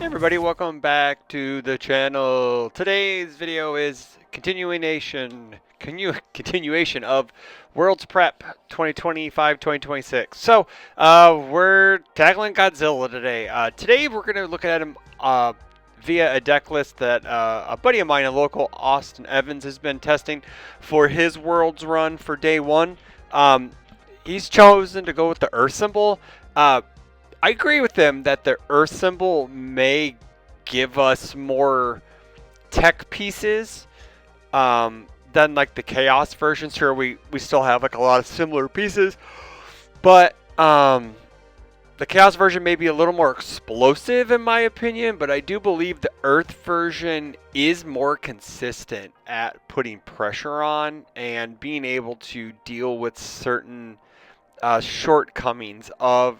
Hey everybody, welcome back to the channel. Today's video is continuation of World's Prep 2025-2026. So, we're tackling Godzilla today. Today we're going to look at him via a deck list that a buddy of mine, a local Austin Evans, has been testing for his Worlds run for day one. He's chosen to go with the Earth symbol. I agree with them that the Earth symbol may give us more tech pieces than like the Chaos version. Sure, we still have like a lot of similar pieces, but the Chaos version may be a little more explosive in my opinion, but I do believe the Earth version is more consistent at putting pressure on and being able to deal with certain shortcomings of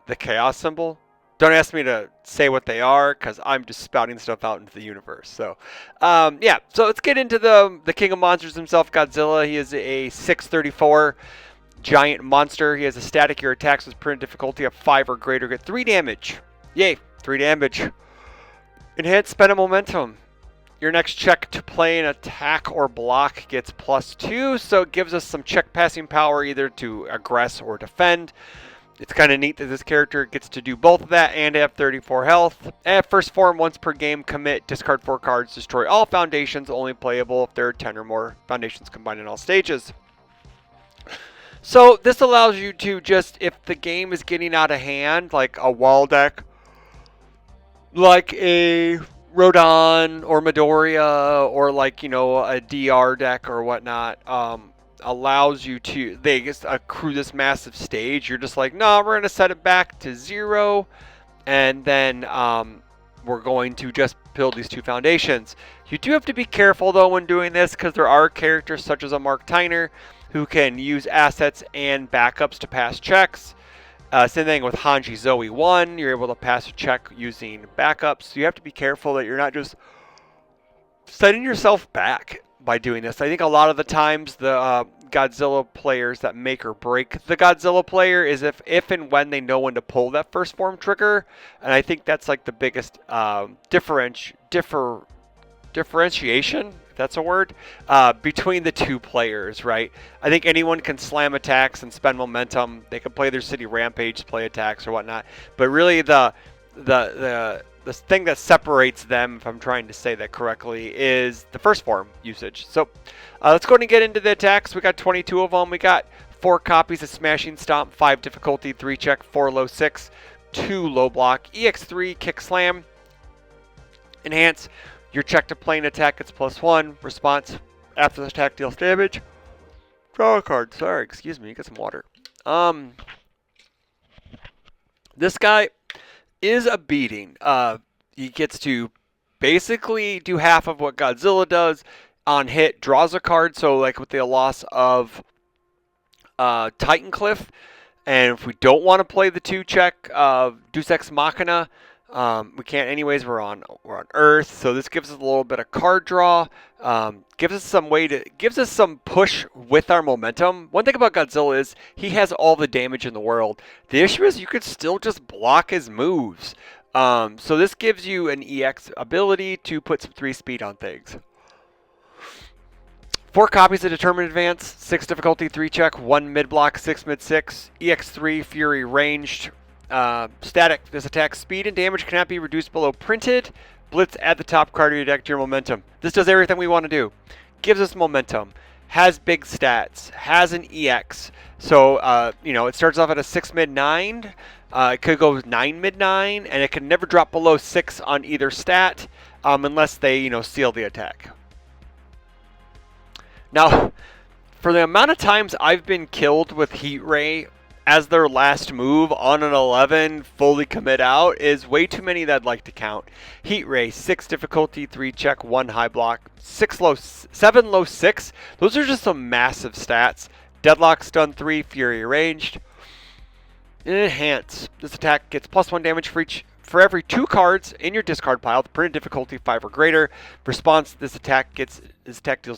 the Chaos symbol. Don't ask me to say what they are because I'm just spouting stuff out into the universe. So, yeah. So let's get into the King of Monsters himself, Godzilla. He is a 634 giant monster. He has a static. Your attacks with print difficulty of 5 or greater get 3 damage. Yay, 3 damage. Enhanced spend a momentum. Your next check to play an attack or block gets +2, so it gives us some check passing power either to aggress or defend. It's kind of neat that this character gets to do both of that and have 34 health. At first form, once per game, commit, discard 4 cards, destroy all foundations, only playable if there are 10 or more foundations combined in all stages. So this allows you to just, if the game is getting out of hand, like a wall deck, like a Rodon or Midoriya, or like, you know, a DR deck or whatnot, allows you to, they just accrue this massive stage. You're just like, no, we're going to set it back to 0, and then we're going to just build these 2 foundations. You do have to be careful though when doing this, because there are characters such as a Mark Tyner who can use assets and backups to pass checks. Same thing with Hanji Zoe 1, you're able to pass a check using backups. So you have to be careful that you're not just setting yourself back by doing this. I think a lot of the times the Godzilla players that make or break the Godzilla player is if and when they know when to pull that first form trigger. And I think that's like the biggest differentiation, if that's a word, between the 2 players, right? I think anyone can slam attacks and spend momentum. They can play their city rampage, play attacks or whatnot. But really the thing that separates them, if I'm trying to say that correctly, is the first form usage. So let's go ahead and get into the attacks. We got 22 of them. We got 4 copies of Smashing Stomp, 5 difficulty, 3 check, 4 low 6, 2 low block, EX3, Kick Slam, Enhance. Your check to play an attack gets +1. Response after the attack deals damage. Draw a card. Sorry, excuse me. Get some water. This guy is a beating. He gets to basically do half of what Godzilla does. On hit, draws a card. So like with the loss of Titan Cliff, and if we don't want to play the 2 check Deus Ex Machina, we can't anyways. We're on Earth, so this gives us a little bit of card draw. Gives us some push with our momentum. One thing about Godzilla is he has all the damage in the world. The issue is you could still just block his moves. So this gives you an EX ability to put some 3 speed on things. 4 copies of Determined Advance, 6 difficulty, 3 check, 1 mid block, 6 mid 6, EX3 Fury ranged. Static. This attack's speed and damage cannot be reduced below printed. Blitz, add the top card of your deck to your momentum. This does everything we want to do. Gives us momentum. Has big stats. Has an EX. So, you know, it starts off at a 6 mid 9. It could go 9 mid 9. And it can never drop below 6 on either stat unless they, you know, seal the attack. Now, for the amount of times I've been killed with Heat Ray as their last move on an 11 fully commit out is way too many that I'd like to count. Heat Ray, 6 difficulty, 3 check, 1 high block, 7 low 6. Those are just some massive stats. Deadlock, stun 3, Fury ranged. Enhance. This attack gets +1 damage for every 2 cards in your discard pile. The printed difficulty 5 or greater. Response: this attack deals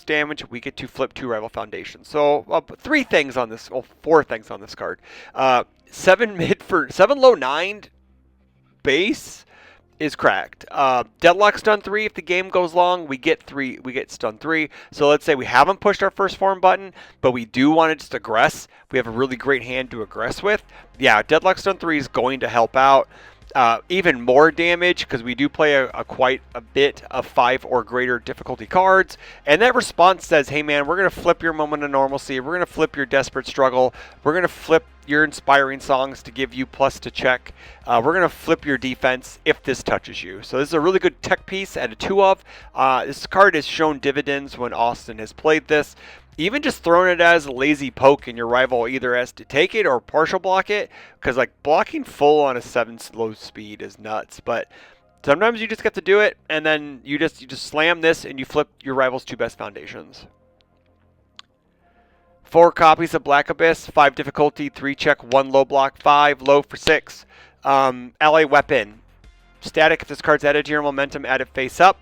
damage. We get to flip 2 rival foundations. So 3 things on this. Well, 4 things on this card. 7 low 9 base is cracked. Deadlock stun 3, if the game goes long, we get stun 3. So let's say we haven't pushed our first form button, but we do want to just aggress. We have a really great hand to aggress with. Yeah, Deadlock stun 3 is going to help out. Even more damage because we do play quite a bit of 5 or greater difficulty cards, and that response says, hey man, we're going to flip your moment of normalcy, we're going to flip your desperate struggle, we're going to flip your inspiring songs to give you plus to check, we're going to flip your defense if this touches you. So this is a really good tech piece at a 2 of. This card has shown dividends when Austin has played this. Even just throwing it as a lazy poke and your rival either has to take it or partial block it, because like blocking full on a 7 slow speed is nuts. But sometimes you just get to do it, and then you just slam this and you flip your rival's 2 best foundations. 4 copies of Black Abyss, 5 difficulty, 3 check, 1 low block, 5 low for 6. Ally weapon. Static, if this card's added to your momentum, add it face up.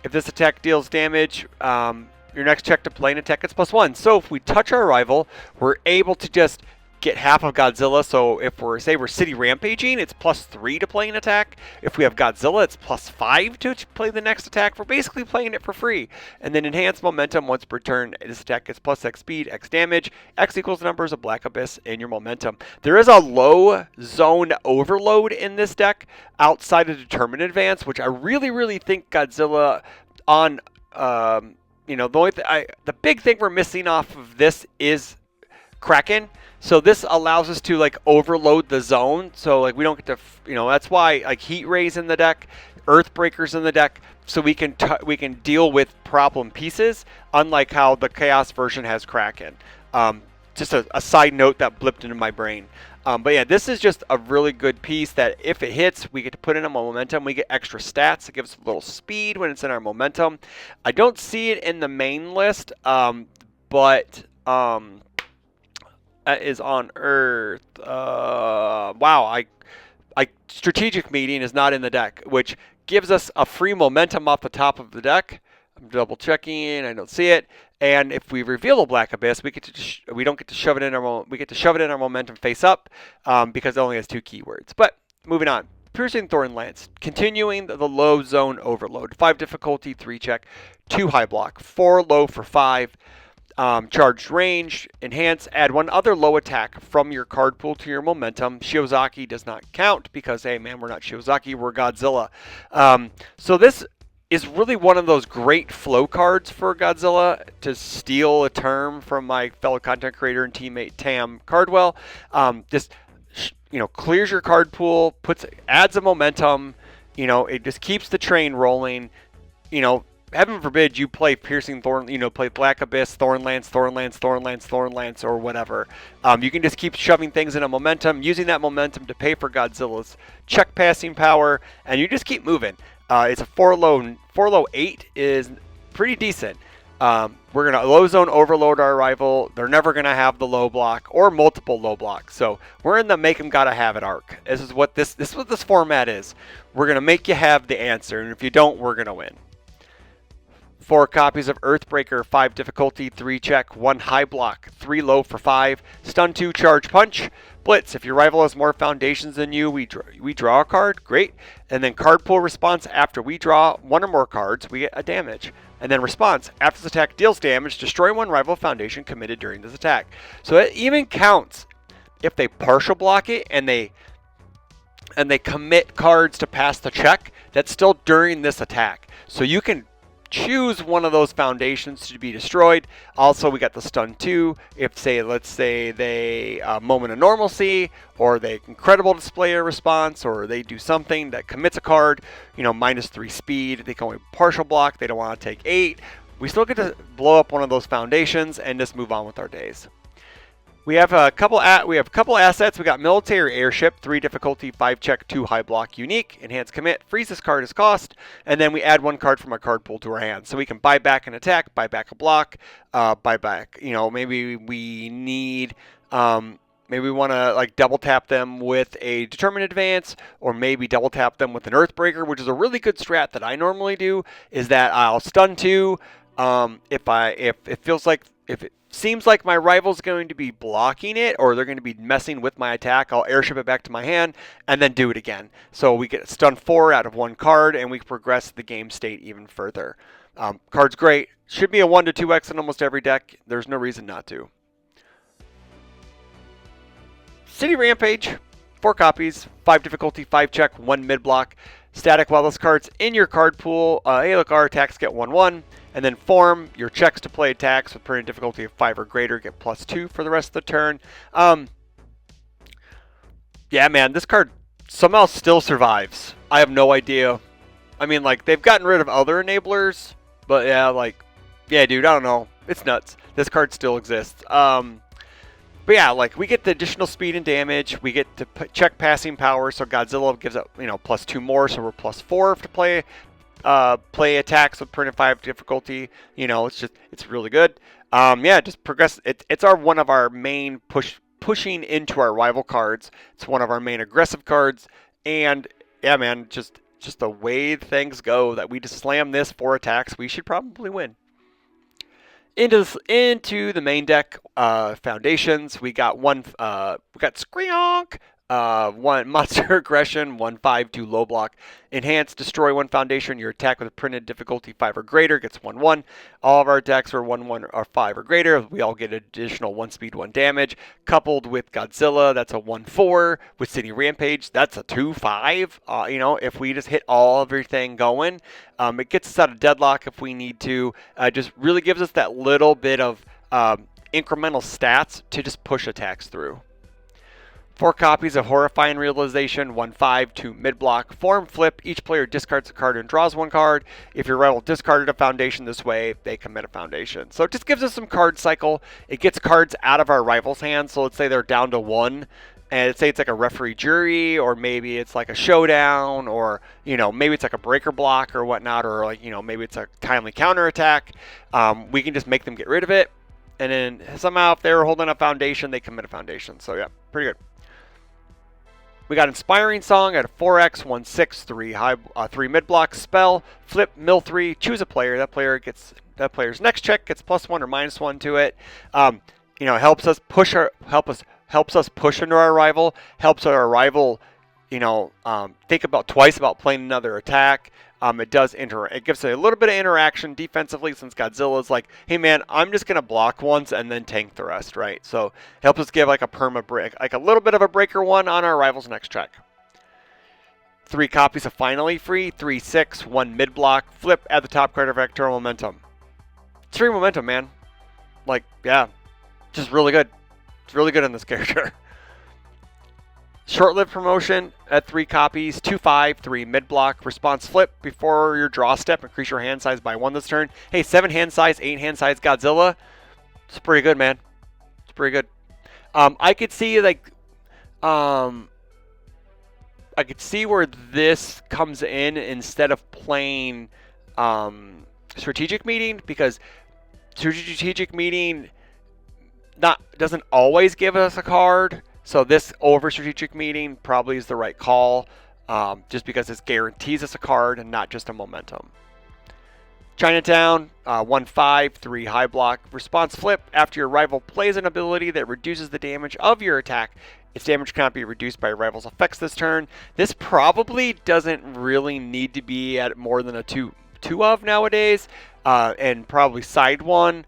If this attack deals damage, your next check to play an attack gets +1. So if we touch our rival, we're able to just get half of Godzilla. So if we're city rampaging, it's +3 to play an attack. If we have Godzilla, it's +5 to play the next attack. We're basically playing it for free. And then enhanced momentum once per turn. This attack gets +X speed, X damage. X equals the numbers of Black Abyss in your momentum. There is a low zone overload in this deck outside of Determined Advance, which I really think Godzilla on the big thing we're missing off of this is Kraken. So this allows us to like overload the zone. So like we don't get to, that's why like Heat Rays in the deck, Earthbreakers in the deck, so we can deal with problem pieces. Unlike how the Chaos version has Kraken. Just a side note that blipped into my brain. But yeah, this is just a really good piece that if it hits, we get to put in a momentum. We get extra stats. It gives us a little speed when it's in our momentum. I don't see it in the main list, but that is on Earth. Wow, Strategic Meeting is not in the deck, which gives us a free momentum off the top of the deck. I'm double checking. I don't see it. And if we reveal a Black Abyss, we don't get to shove it in our momentum face up because it only has 2 keywords. But moving on, Piercing Thorn Lance, continuing the low zone overload. 5 difficulty, 3 check, 2 high block, 4 low for 5. Charged range, enhance, add 1 other low attack from your card pool to your momentum. Shiozaki does not count because, hey man, we're not Shiozaki, we're Godzilla. So this is really one of those great flow cards for Godzilla, to steal a term from my fellow content creator and teammate Tam Cardwell. Clears your card pool, adds a momentum, it just keeps the train rolling. Heaven forbid you play Piercing Thorn, play Black Abyss, Thorn Lance, or whatever. You can just keep shoving things in a momentum, using that momentum to pay for Godzilla's check passing power, and you just keep moving. It's a 4 low 8 is pretty decent. We're going to low zone overload our rival. They're never going to have the low block or multiple low blocks. So we're in the make them gotta have it arc. This is what this format is. We're going to make you have the answer, and if you don't, we're going to win. 4 copies of Earthbreaker, 5 difficulty, 3 check, 1 high block, 3 low for 5, stun 2, charge punch, blitz. If your rival has more foundations than you, we draw a card, great. And then card pool response, after we draw 1 or more cards, we get a damage. And then response, after this attack deals damage, destroy 1 rival foundation committed during this attack. So it even counts if they partial block it and they commit cards to pass the check. That's still during this attack. So you can choose one of those foundations to be destroyed. Also, we got the stun 2. If let's say they moment of normalcy, or they incredible display a response, or they do something that commits a card, -3 speed. They can only partial block. They don't want to take 8. We still get to blow up one of those foundations and just move on with our days. We have a couple assets. We got military airship, 3 difficulty, 5 check, 2 high block, unique, enhance commit, freeze this card as cost, and then we add 1 card from our card pool to our hand. So we can buy back an attack, buy back a block, buy back. Maybe we need. Maybe we want to like double tap them with a Determined Advance, or maybe double tap them with an Earthbreaker, which is a really good strat that I normally do. Is that I'll stun 2. If it feels like, if it seems like my rival's going to be blocking it or they're going to be messing with my attack, I'll airship it back to my hand and then do it again. So we get stun 4 out of 1 card and we progress the game state even further. Card's great. Should be a 1 to 2x in almost every deck. There's no reason not to. City Rampage, 4 copies, 5 difficulty, 5 check, 1 mid block. Static while this card's in your card pool. Hey, look, our attacks get 1/1. And then form your checks to play attacks with printed difficulty of 5 or greater get +2 for the rest of the turn. Yeah, man, this card somehow still survives. I have no idea. I mean, like, they've gotten rid of other enablers, but yeah, like, yeah, dude, I don't know. It's nuts. This card still exists. But yeah, like, we get the additional speed and damage. We get to check passing power, so Godzilla gives up, +2 more, so we're +4 to play attacks with printed 5 difficulty. It's really good. Yeah, just progress. It's one of our main pushing into our rival cards. It's one of our main aggressive cards, and yeah, man, just the way things go, that we just slam this 4 attacks, we should probably win. Into the main deck, foundations. We got Screonk, 1 monster aggression, 1/5/2 low block. Enhance, destroy 1 foundation. Your attack with a printed difficulty 5 or greater gets 1/1. All of our attacks are 1/1 or 5 or greater. We all get additional 1 speed, 1 damage. Coupled with Godzilla, that's a 1/4. With City Rampage, that's a 2/5. If we just hit everything going, it gets us out of deadlock if we need to. Just really gives us that little bit of incremental stats to just push attacks through. 4 copies of Horrifying Realization, 1/5/2 mid-block. Form flip, each player discards a card and draws 1 card. If your rival discarded a foundation this way, they commit a foundation. So it just gives us some card cycle. It gets cards out of our rival's hands. So let's say they're down to 1, and let's say it's like a referee jury, or maybe it's like a showdown, or maybe it's like a breaker block or whatnot, or like maybe it's a timely counterattack. We can just make them get rid of it, and then somehow if they're holding a foundation, they commit a foundation. So yeah, pretty good. We got Inspiring Song at a 4x, 1/6, 3 mid block spell. Flip, mill 3, choose a player. That player's next check gets +1 or -1 to it. Helps us push into our rival. Helps our rival, think about twice about playing another attack. It gives a little bit of interaction defensively, since Godzilla's like, hey man, I'm just gonna block once and then tank the rest, right? So helps us give like a perma break, like a little bit of a breaker 1 on our rival's next check. 3 copies of Finally Free, 3/6, 1 mid block. Flip, add the top card of Vector Momentum. It's 3 momentum, man. Like, yeah, just really good. It's really good in this character. Short-lived promotion at 3 copies, 2/5, 3 mid-block. Response flip, before your draw step, increase your hand size by 1 this turn. Hey, 7 hand size, 8 hand size Godzilla. It's pretty good, man. It's pretty good. I could see where this comes in instead of playing Strategic Meeting, because Strategic Meeting doesn't always give us a card. So this over Strategic Meeting probably is the right call, just because this guarantees us a card and not just a momentum. Chinatown, 1/5, 3 high block. Response flip, after your rival plays an ability that reduces the damage of your attack, its damage cannot be reduced by rival's effects this turn. This probably doesn't really need to be at more than a 2 of nowadays, and probably side 1.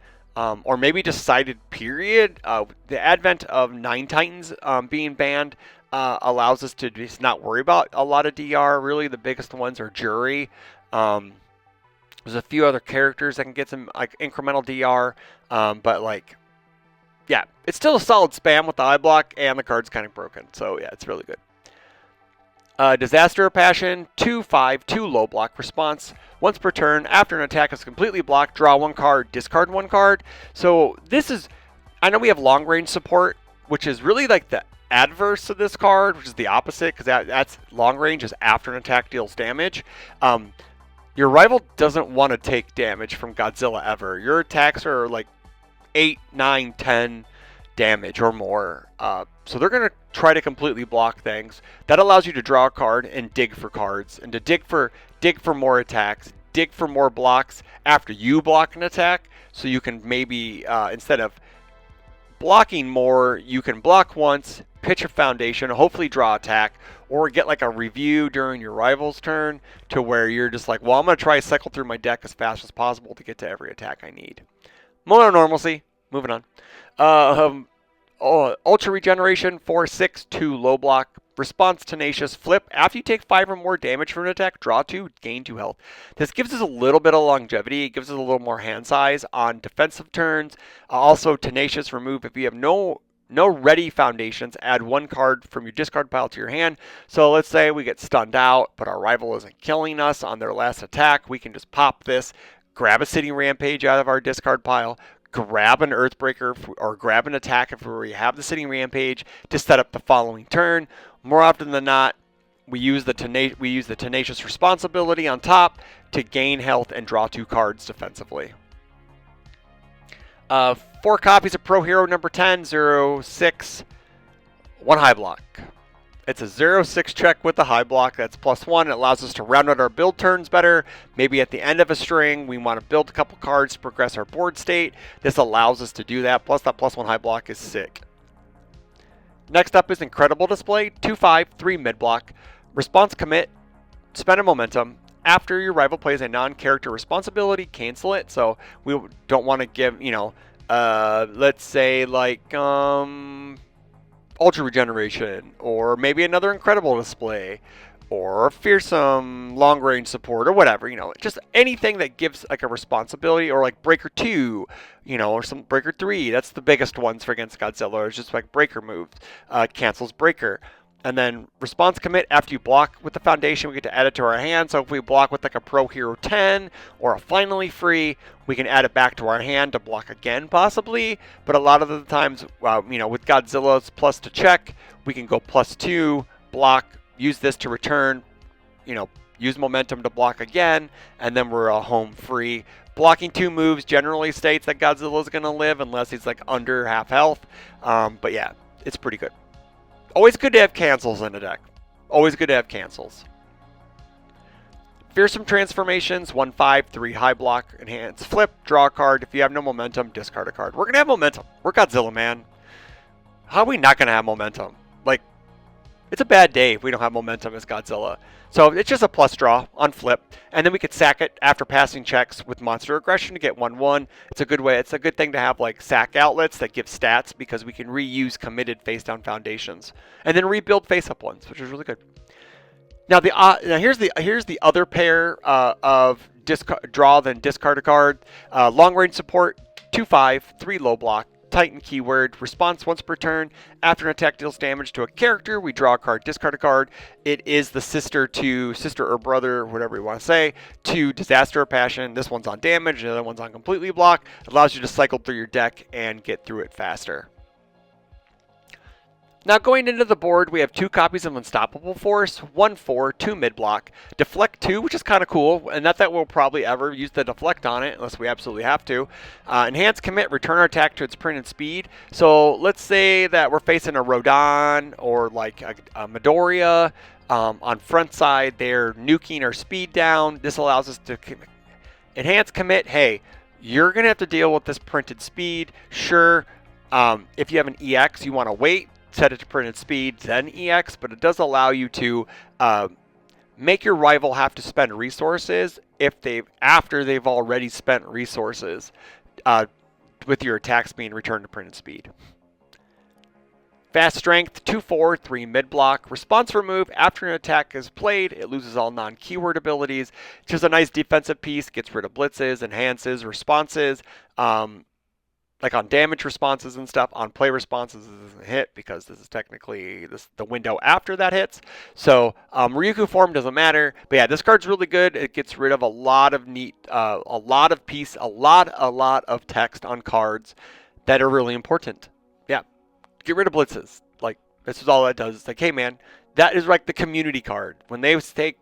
Or maybe just sided, period. The advent of 9 Titans being banned allows us to just not worry about a lot of DR. Really, the biggest ones are Jury. There's a few other characters that can get some like incremental DR, but like, yeah, it's still a solid spam with the eye block, and the card's kind of broken. So yeah, it's really good. Disaster of Passion, 2/5, 2 low block. Response, once per turn, after an attack is completely blocked, draw 1 card, discard 1 card. So this is, I know we have long range support, which is really like the adverse of this card, which is the opposite, because that's long range is after an attack deals damage. Your rival doesn't want to take damage from Godzilla ever. Your attacks are like 8, 9, 10 damage or more. So they're going to try to completely block things. That allows you to draw a card and dig for cards, and to dig for more attacks, dig for more blocks after you block an attack, so you can maybe, instead of blocking more, you can block once, pitch a foundation, hopefully draw attack, or get like a review during your rival's turn to where you're just like, well, I'm going to try to cycle through my deck as fast as possible to get to every attack I need. Mono Normalcy, moving on. Ultra Regeneration, 4/6, 2 low block. Response Tenacious, flip. After you take 5 or more damage from an attack, draw 2, gain 2 health. This gives us a little bit of longevity. It gives us a little more hand size on defensive turns. Also, Tenacious, remove if you have no ready foundations, add 1 card from your discard pile to your hand. So let's say we get stunned out, but our rival isn't killing us on their last attack. We can just pop this, grab a Sitting Rampage out of our discard pile, grab an Earthbreaker, or grab an attack if we have the Sitting Rampage to set up the following turn. More often than not, we use the Tenacious Responsibility on top to gain health and draw 2 cards defensively. 4 copies of Pro Hero number 10, 0/6, 1 high block. It's a 0/6 check with the high block. That's +1. It allows us to round out our build turns better. Maybe at the end of a string, we want to build a couple cards to progress our board state. This allows us to do that. Plus, that +1 high block is sick. Next up is Incredible Display, 2/5, 3 mid block. Response commit, spend a momentum. After your rival plays a non-character responsibility, cancel it. So we don't want to give, let's say like Ultra Regeneration, or maybe another Incredible Display, or Fearsome Long Range Support, or whatever, just anything that gives like a responsibility, or like Breaker 2, or some Breaker 3. That's the biggest ones for against Godzilla. It's just like Breaker moves, cancels Breaker. And then response commit, after you block with the foundation, we get to add it to our hand. So if we block with like a Pro Hero 10 or a Finally Free, we can add it back to our hand to block again possibly. But a lot of the times, with Godzilla's plus to check, we can go +2, block, use this to return, use momentum to block again, and then we're home free. Blocking 2 moves generally states that Godzilla's going to live unless he's like under half health. But yeah, it's pretty good. Always good to have cancels in a deck. Always good to have cancels. Fearsome Transformations, 1/5, 3 high block, enhance, flip, draw a card. If you have no momentum, discard a card. We're going to have momentum. We're Godzilla, man. How are we not going to have momentum? Like, it's a bad day if we don't have momentum as Godzilla. So it's just a plus draw on flip, and then we could sack it after passing checks with Monster Aggression to get 1/1. It's a good way. It's a good thing to have like sack outlets that give stats, because we can reuse committed face down foundations and then rebuild face up ones, which is really good. Now here's the other pair of draw then discard a card. Long range support, 2/5, 3 low block. Titan keyword, response once per turn. After an attack deals damage to a character, we draw a card, discard a card. It is the sister or brother, whatever you want to say, to Disaster of Passion. This one's on damage, the other one's on completely block. It allows you to cycle through your deck and get through it faster. Now going into the board, we have 2 copies of Unstoppable Force, 1/4, 2 mid block, Deflect 2, which is kind of cool, and not that we'll probably ever use the Deflect on it unless we absolutely have to. Enhance commit, return our attack to its printed speed. So let's say that we're facing a Rodan or like a Midoriya. On front side, they're nuking our speed down. This allows us to enhance commit. Hey, you're going to have to deal with this printed speed. Sure, if you have an EX, you want to wait, set it to printed speed, then EX, but it does allow you to make your rival have to spend resources after they've already spent resources with your attacks being returned to printed speed. Fast Strength, 2/4, 3 mid block. Response remove, after an attack is played, it loses all non-keyword abilities. It's just a nice defensive piece, gets rid of blitzes, enhances responses. Like on damage responses and stuff. On play responses, this isn't a hit because this is technically the window after that hits. So Ryuku form doesn't matter. But yeah, this card's really good. It gets rid of a lot of a lot of text on cards that are really important. Yeah, get rid of blitzes. Like, this is all that does. It's like, hey man, that is like the community card. When they say,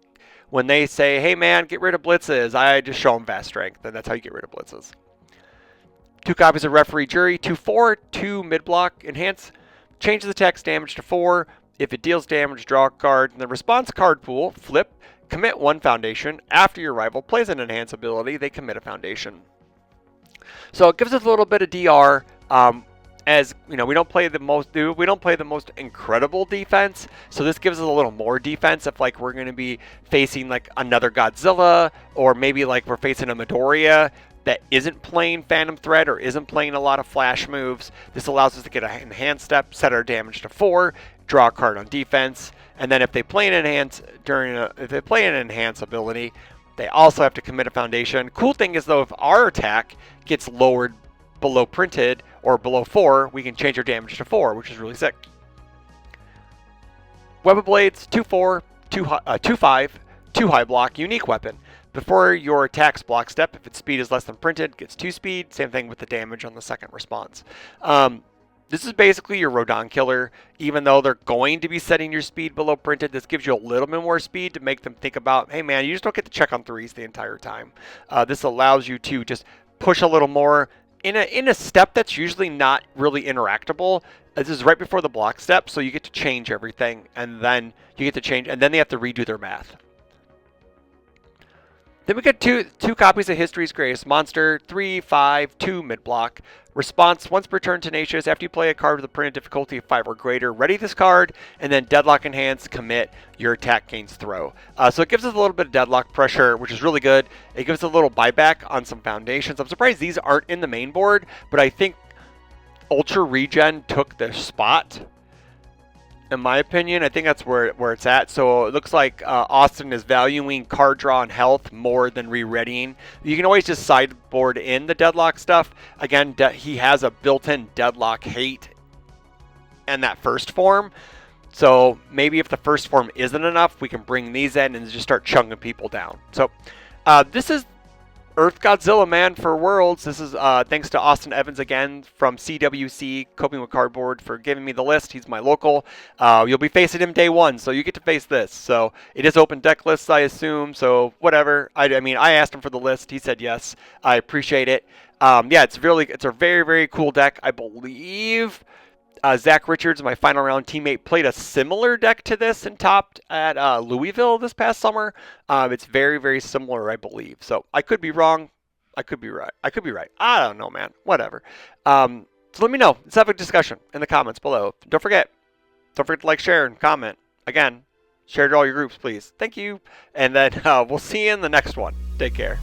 hey man, get rid of blitzes, I just show them Fast Strength, and that's how you get rid of blitzes. 2 copies of Referee Jury, 2/4, 2 mid block, enhance, change the text damage to 4. If it deals damage, draw a card. In the response card pool, flip, commit 1 foundation. After your rival plays an enhance ability, they commit a foundation. So it gives us a little bit of DR. As you know, we don't play the most incredible defense, so this gives us a little more defense if like we're going to be facing like another Godzilla, or maybe like we're facing a Midoriya that isn't playing Phantom Thread or isn't playing a lot of flash moves. This allows us to get an enhanced step, set our damage to 4, draw a card on defense, and then if they play an enhance ability, they also have to commit a foundation. Cool thing is though, if our attack gets lowered below printed or below 4, we can change our damage to 4, which is really sick. Web of Blades, 2/4, 2/5, 2 high block, unique weapon. Before your attack's block step, if its speed is less than printed, gets 2 speed. Same thing with the damage on the second response. This is basically your Rodon killer. Even though they're going to be setting your speed below printed, this gives you a little bit more speed to make them think about, hey man, you just don't get to check on 3s the entire time. This allows you to just push a little more in a step that's usually not really interactable. This is right before the block step, so you get to change everything, and then they have to redo their math. Then we get two copies of History's Greatest Monster, 3, 5, 2 mid block. Response, once per turn, Tenacious. After you play a card with a printed difficulty of 5 or greater, ready this card, and then Deadlock Enhance, commit, your attack gains throw. So it gives us a little bit of deadlock pressure, which is really good. It gives us a little buyback on some foundations. I'm surprised these aren't in the main board, but I think Ultra Regen took their spot. In my opinion, I think that's where it's at. So it looks like Austin is valuing card draw and health more than re-readying. You can always just sideboard in the deadlock stuff. Again, he has a built-in deadlock hate in that first form. So maybe if the first form isn't enough, we can bring these in and just start chunking people down. So this is Earth Godzilla, man, for Worlds. This is thanks to Austin Evans again from CWC, Coping with Cardboard, for giving me the list. He's my local. You'll be facing him day 1, so you get to face this. So it is open deck lists, I assume, so whatever. I mean, I asked him for the list. He said yes. I appreciate it. Yeah, it's a very, very cool deck. I believe Zach Richards, my final round teammate, played a similar deck to this and topped at Louisville this past summer. It's very, very similar, I believe. So I could be wrong. I could be right. I could be right. I don't know, man. Whatever. So let me know. Let's have a discussion in the comments below. Don't forget to like, share, and comment. Again, share to all your groups, please. Thank you. And then we'll see you in the next one. Take care.